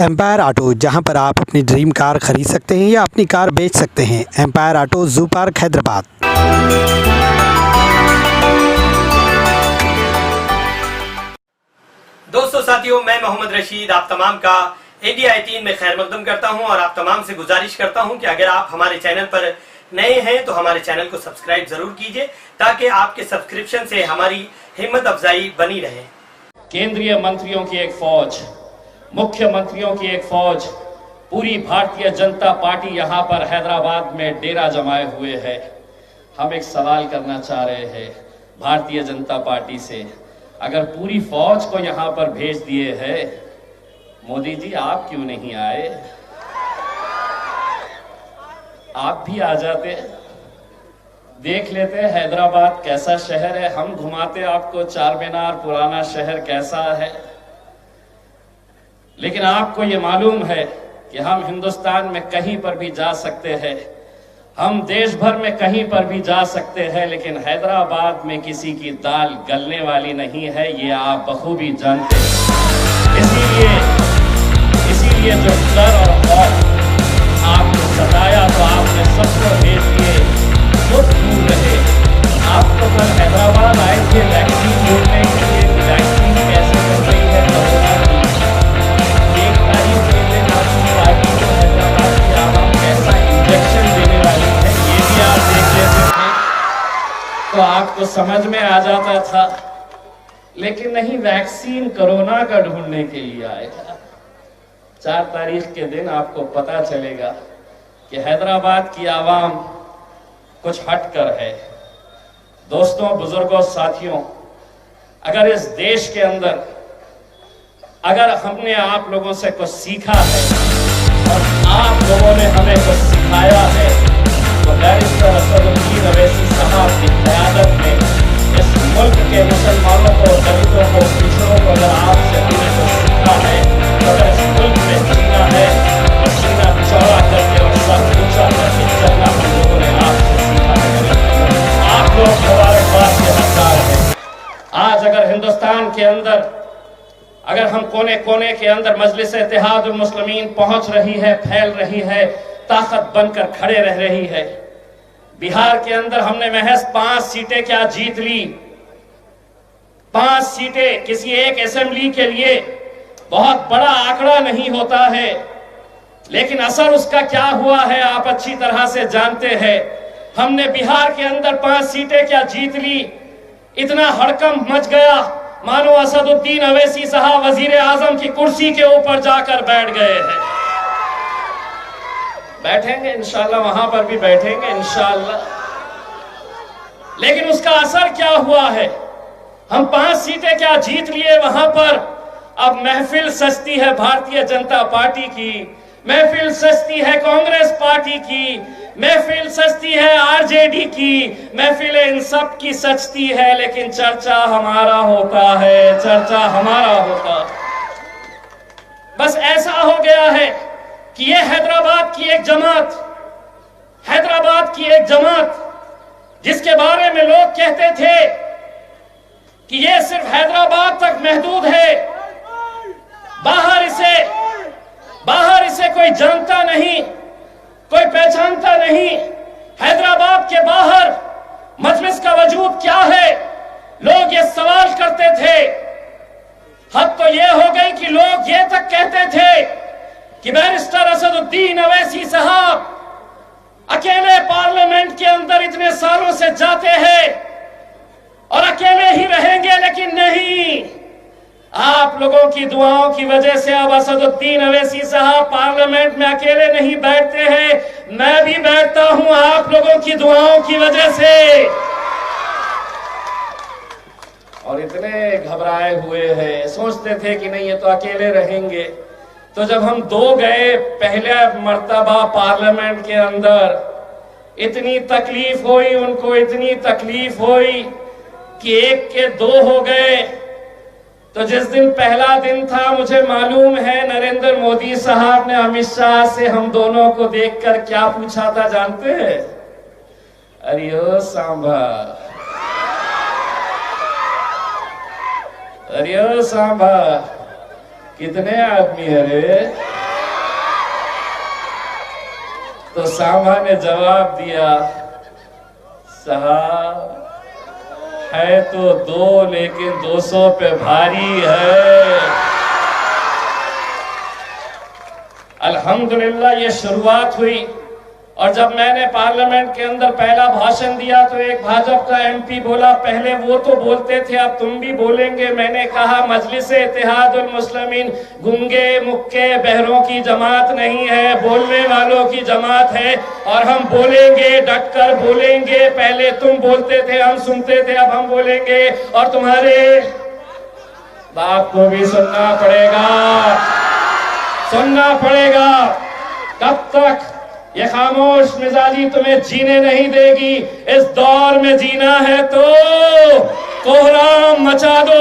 Empire auto, जहां पर आप अपनी ड्रीम कार खरीद सकते हैं या अपनी कार बेच सकते हैं। Empire Auto, Zoo Park, Hyderabad. दोस्तों, साथियों, मैं मोहम्मद रशीद आप तमाम का इंडिया 18 में खैर मकदम करता हूं और आप तमाम से गुजारिश करता हूं कि अगर आप हमारे चैनल पर नए हैं तो हमारे चैनल को सब्सक्राइब जरूर कीजिए ताकि आपके सब्सक्रिप्शन से हमारी हिम्मत अफजाई बनी रहे। केंद्रीय मंत्रियों की एक फौज, मुख्यमंत्रियों की एक फौज, पूरी भारतीय जनता पार्टी यहाँ पर हैदराबाद में डेरा जमाए हुए है। हम एक सवाल करना चाह रहे हैं भारतीय जनता पार्टी से, अगर पूरी फौज को यहाँ पर भेज दिए है, मोदी जी आप क्यों नहीं आए? आप भी आ जाते, देख लेते हैदराबाद कैसा शहर है, हम घुमाते आपको चार मीनार पुराना शहर कैसा है। लेकिन आपको ये मालूम है कि हम हिंदुस्तान में कहीं पर भी जा सकते हैं, हम देश भर में कहीं पर भी जा सकते हैं, लेकिन हैदराबाद में किसी की दाल गलने वाली नहीं है, ये आप बखूबी जानते हैं। इसीलिए जो डर और खौफ आपको सताया तो आपने सबको भेज दिए, खुद दूर रहे। आप तो कल हैदराबाद आए थे वैक्सीन ढूंढने के लिए, वैक्सीन कैसे चल रही है कोरोना की। 1 तारीख के दिन आपकी पार्टी को हैदराबाद की आवाम कैसा इंजेक्शन देने वाली है ये भी आप देख लेते थे तो आपको समझ में आ जाता था। लेकिन नहीं, वैक्सीन कोरोना का ढूंढने के लिए आएगा। 4 तारीख के दिन आपको पता चलेगा कि हैदराबाद की आवाम कुछ हटकर है। दोस्तों, बुजुर्गों, साथियों, अगर इस देश के अंदर अगर हमने आप लोगों से कुछ सीखा है और आप लोगों ने हमें कुछ सिखाया है तो बैरिस्टर असदुद्दीन अवैसी साहब की क़यादत में इस मुल्क के मुसलमानों को, दलितों को, पिछड़ों को अगर आपसे हमने कुछ सीखा है तो अगर इस मुल्क में जीना है तो सीना चौड़ा करके और सर ऊंचा करके चलना हम लोगों ने आपसे सीखा है। आप लोग मुबारकबाद के हकदार हैं। आज अगर हिंदुस्तान के अंदर, अगर हम कोने कोने के अंदर मजलिस इत्तेहादुल मुस्लिमीन पहुंच रही है, फैल रही है, ताकत बनकर खड़े रह रही है। बिहार के अंदर हमने महज 5 सीटें क्या जीत ली। 5 सीटें किसी एक असेंबली के लिए बहुत बड़ा आंकड़ा नहीं होता है, लेकिन असर उसका क्या हुआ है आप अच्छी तरह से जानते हैं। हमने बिहार के अंदर 5 सीटें क्या जीत ली, इतना हड़कंप मच गया मानो असदुद्दीन अवैसी साहब वजीर आजम की कुर्सी के ऊपर जाकर बैठ गए हैं। बैठेंगे इंशाल्लाह, वहां पर भी बैठेंगे इंशाल्लाह, लेकिन उसका असर क्या हुआ है? हम 5 सीटें क्या जीत लिए वहां पर। अब महफिल सजती है भारतीय जनता पार्टी की, महफिल सजती है कांग्रेस पार्टी की, महफिल सजती है आरजेडी की, महफिल इन सब की सजती है, लेकिन चर्चा हमारा होता है, चर्चा हमारा होता। बस ऐसा हो गया है कि ये हैदराबाद की एक जमात, हैदराबाद की एक जमात जिसके बारे में लोग कहते थे कि ये सिर्फ हैदराबाद तक महदूद है, बाहर इसे कोई जानता नहीं, कोई पहचानता नहीं। हैदराबाद के बाहर मजलिस का वजूद क्या है, लोग ये सवाल करते थे। हद तो ये हो गई कि लोग ये तक कहते थे कि बैरिस्टर असदुद्दीन अवैसी साहब अकेले पार्लियामेंट के अंदर इतने सालों से जाते हैं और अकेले ही रहेंगे, लेकिन नहीं, आप लोगों की दुआओं की वजह से अब असदुद्दीन अवैसी साहब पार्लियामेंट में अकेले नहीं बैठते हैं, मैं भी बैठता हूं आप लोगों की दुआओं की वजह से। और इतने घबराए हुए हैं, सोचते थे कि नहीं ये तो अकेले रहेंगे। तो जब हम 2 गए पहले मर्तबा पार्लियामेंट के अंदर, इतनी तकलीफ हुई उनको, इतनी तकलीफ हुई कि 1 के 2 हो गए। तो जिस दिन पहला दिन था, मुझे मालूम है नरेंद्र मोदी साहब ने अमित शाह से हम दोनों को देखकर क्या पूछा था जानते हैं? अरे ओ सांभा, अरे ओ सांभा, कितने आदमी है रे? तो सामा ने जवाब दिया, साहब है तो 2 लेकिन 200 पे भारी है। अल्हम्दुलिल्लाह ये शुरुआत हुई, और जब मैंने पार्लियामेंट के अंदर पहला भाषण दिया तो एक भाजपा का एमपी बोला, पहले वो तो बोलते थे अब तुम भी बोलेंगे। मैंने कहा मजलिस इत्तेहादुल मुस्लिमीन गूंगे मुक्के बहरों की जमात नहीं है, बोलने वालों की जमात है, और हम बोलेंगे, डटकर बोलेंगे। पहले तुम बोलते थे हम सुनते थे, अब हम बोलेंगे और तुम्हारे बाप को भी सुनना पड़ेगा, सुनना पड़ेगा। कब तक ये खामोश मिजाजी तुम्हें जीने नहीं देगी। इस दौर में जीना है तो कोहराम मचा दो।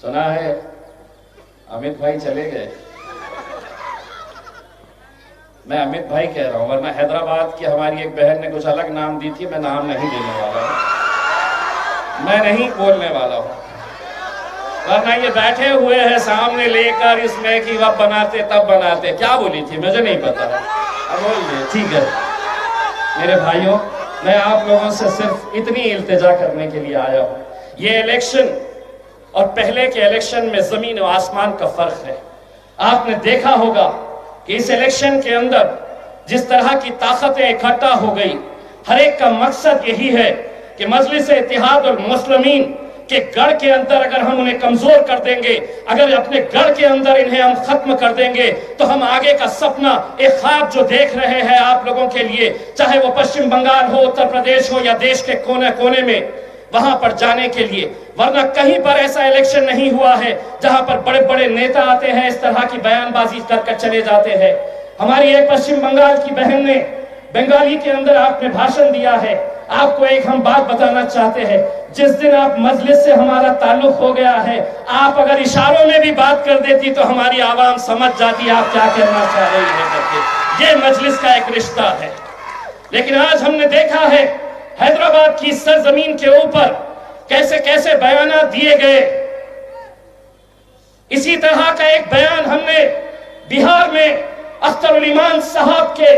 सुना है अमित भाई चले गए, मैं अमित भाई कह रहा हूं, वरना हैदराबाद की हमारी एक बहन ने कुछ अलग नाम दी थी, मैं नाम नहीं देने वाला हूं, मैं नहीं बोलने वाला हूं, वरना ये बैठे हुए हैं सामने लेकर इसमें कि वह बनाते तब बनाते। क्या बोली थी मुझे नहीं पता, अब बोल दे। ठीक है मेरे भाइयों, मैं आप लोगों से सिर्फ इतनी इल्तिजा करने के लिए आया हूं। ये इलेक्शन और पहले के इलेक्शन में जमीन और आसमान का फर्क है। आपने देखा होगा कि इस इलेक्शन के अंदर जिस तरह की ताकतें इकट्ठा हो गई, हर एक का मकसद यही है कि मजलिस इत्तेहादुल मुस्लिमीन के गढ़ के अंदर अगर हम उन्हें कमजोर कर देंगे, अगर अपने गढ़ के अंदर इन्हें हम खत्म कर देंगे, तो हम आगे का सपना, एक ख्वाब जो देख रहे हैं आप लोगों के लिए, चाहे वो पश्चिम बंगाल हो, उत्तर प्रदेश हो या देश के कोने कोने में, वहां पर जाने के लिए। वरना कहीं पर ऐसा इलेक्शन नहीं हुआ है जहां पर बड़े बड़े नेता आते हैं, इस तरह की बयानबाजी कर चले जाते हैं। हमारी एक पश्चिम बंगाल की बहन ने बंगाली के अंदर आपने भाषण दिया है। आपको एक हम बात बताना चाहते हैं, जिस दिन आप मजलिस से हमारा ताल्लुक हो गया है, आप अगर इशारों में भी बात कर देती तो हमारी आवाम समझ जाती आप क्या कहना चाह रही है करके। ये मजलिस का एक रिश्ता है। लेकिन आज हमने देखा है हैदराबाद की सरजमीन के ऊपर कैसे कैसे बयान दिए गए। इसी तरह का एक बयान हमने बिहार में अख्तरुल ईमान साहब के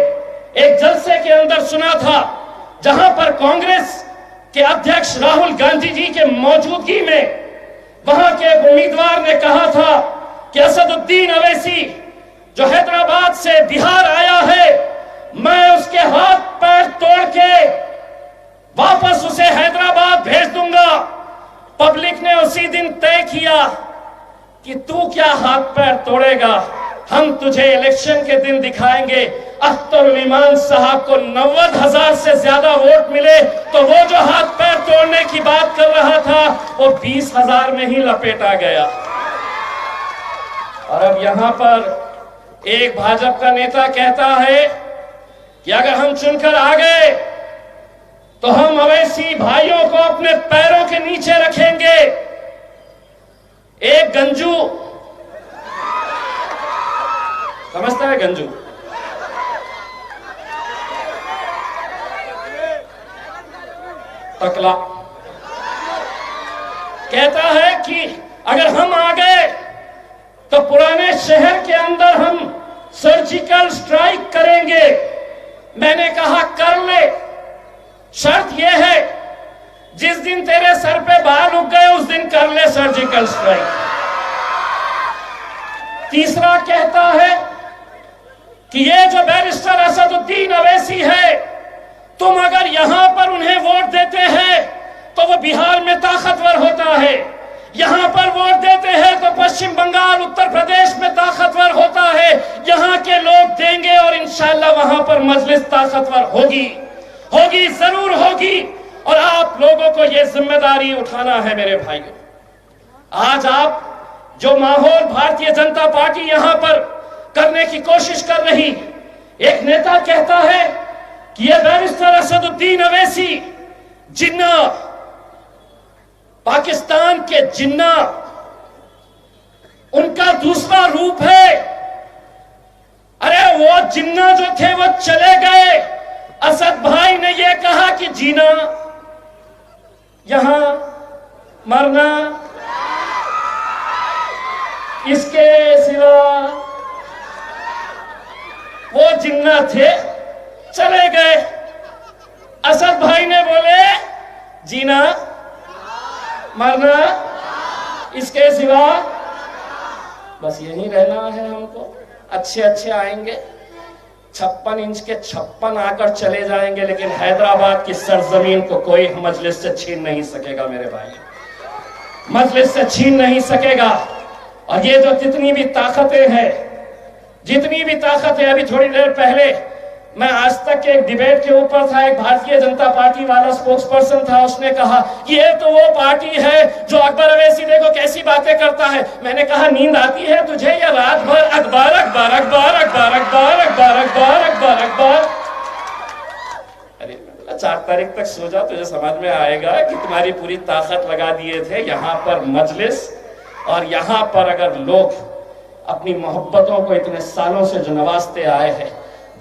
एक जलसे के अंदर सुना था, जहां पर कांग्रेस के अध्यक्ष राहुल गांधी जी के मौजूदगी में वहां के उम्मीदवार ने कहा था कि असदुद्दीन अवैसी जो हैदराबाद से बिहार आया है, मैं उसके हाथ पैर तोड़ के वापस उसे हैदराबाद भेज दूंगा। पब्लिक ने उसी दिन तय किया कि तू क्या हाथ पैर तोड़ेगा, हम तुझे इलेक्शन के दिन दिखाएंगे। अख्तरुल ईमान साहब को 90,000 से ज्यादा वोट मिले, तो वो जो हाथ पैर तोड़ने की बात कर रहा था वो 20,000 में ही लपेटा गया। और अब यहां पर एक भाजपा का नेता कहता है कि अगर हम चुनकर आ गए तो हम अवैसी भाइयों को अपने पैरों के नीचे रखेंगे। एक गंजू, समझता है गंजू, टकला, कहता है कि अगर हम आ गए तो पुराने शहर के अंदर हम सर्जिकल स्ट्राइक करेंगे। मैंने कहा कर ले, शर्त यह है जिस दिन तेरे सर पे बाल उग गए उस दिन कर ले सर्जिकल स्ट्राइक। तीसरा कहता है कि ये जो बैरिस्टर असदुद्दीन अवैसी है, तुम अगर यहां पर उन्हें वोट देते हैं तो वो बिहार में ताकतवर होता है, यहां पर वोट देते हैं तो पश्चिम बंगाल, उत्तर प्रदेश में ताकतवर होता है। यहां के लोग देंगे और इंशाल्लाह वहां पर मजलिस ताकतवर होगी, होगी, जरूर होगी। और आप लोगों को यह जिम्मेदारी उठाना है मेरे भाइयों। आज आप जो माहौल भारतीय जनता पार्टी यहां पर करने की कोशिश कर रही, एक नेता कहता है कि यह बैरिस्टर असदुद्दीन अवैसी जिन्ना, पाकिस्तान के जिन्ना, उनका दूसरा रूप है। अरे वो जिन्ना जो थे वो चले गए। असद भाई ने यह कहा कि जीना, यहां मरना, इसके सिवा वो जिन्ना थे चले गए। असद भाई ने बोले जीना मरना इसके सिवा बस यहीं रहना है हमको। अच्छे अच्छे आएंगे 56 इंच के 56 आकर चले जाएंगे, लेकिन हैदराबाद की सरजमीन को कोई मजलिस से छीन नहीं सकेगा मेरे भाई, मजलिस से छीन नहीं सकेगा। और ये जो जितनी भी ताकतें हैं, जितनी भी ताकतें, अभी थोड़ी देर पहले मैं आज तक के एक डिबेट के ऊपर था, एक भारतीय जनता पार्टी वाला स्पोक्स पर्सन था, उसने कहा ये तो वो पार्टी है जो अकबर अवैसी देखो कैसी बातें करता है। मैंने कहा नींद आती है तुझे या रात भर अखबार अखबार अखबार अखबार अखबार अखबार अखबार अखबार अखबार। अरे 4 तारीख तक सो जा, तुझे समझ में आएगा कि तुम्हारी पूरी ताकत लगा दिए थे यहाँ पर मजलिस। और यहाँ पर अगर लोग अपनी मोहब्बतों को इतने सालों से जो नवाजते आए हैं,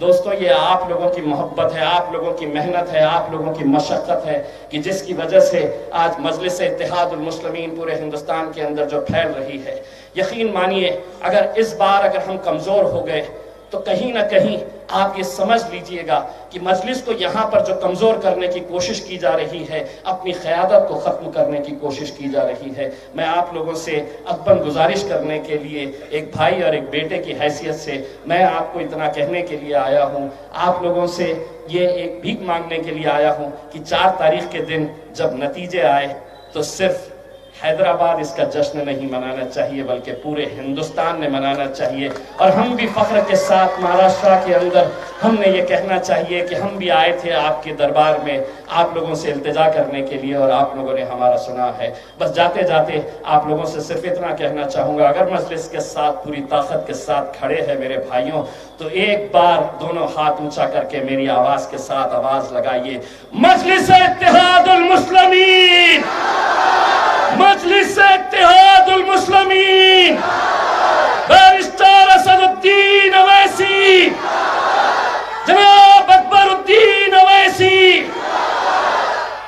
दोस्तों ये आप लोगों की मोहब्बत है, आप लोगों की मेहनत है, आप लोगों की मशक्क़त है कि जिसकी वजह से आज मजलिस इत्तेहादुल मुस्लिमीन पूरे हिंदुस्तान के अंदर जो फैल रही है। यकीन मानिए अगर इस बार अगर हम कमज़ोर हो गए तो कहीं ना कहीं आप ये समझ लीजिएगा कि मजलिस को यहाँ पर जो कमज़ोर करने की कोशिश की जा रही है, अपनी क़यादत को ख़त्म करने की कोशिश की जा रही है। मैं आप लोगों से अकबर गुजारिश करने के लिए, एक भाई और एक बेटे की हैसियत से मैं आपको इतना कहने के लिए आया हूँ, आप लोगों से ये एक भीख मांगने के लिए आया हूँ कि 4 तारीख के दिन जब नतीजे आए तो सिर्फ हैदराबाद इसका जश्न नहीं मनाना चाहिए बल्कि पूरे हिंदुस्तान ने मनाना चाहिए। और हम भी फख्र के साथ महाराष्ट्र के अंदर हमने ये कहना चाहिए कि हम भी आए थे आपके दरबार में आप लोगों से इल्तिजा करने के लिए और आप लोगों ने हमारा सुना है। बस जाते जाते आप लोगों से सिर्फ इतना कहना चाहूँगा, अगर मजलिस के साथ पूरी ताकत के साथ खड़े हैं मेरे भाइयों, तो एक बार दोनों हाथ ऊंचा करके मेरी आवाज़ के साथ आवाज़ लगाइए, मजलिस इत्तेहादुल मुस्लिमीन, मजलिस इत्तेहादुल मुस्लिमीन, बैरिस्टर असदुद्दीन अवैसी, जनाब अकबरुद्दीन अवैसी।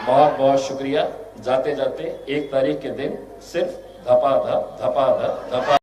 बहुत बहुत शुक्रिया। जाते जाते 1 तारीख के दिन सिर्फ धपा धप धपा धप धपा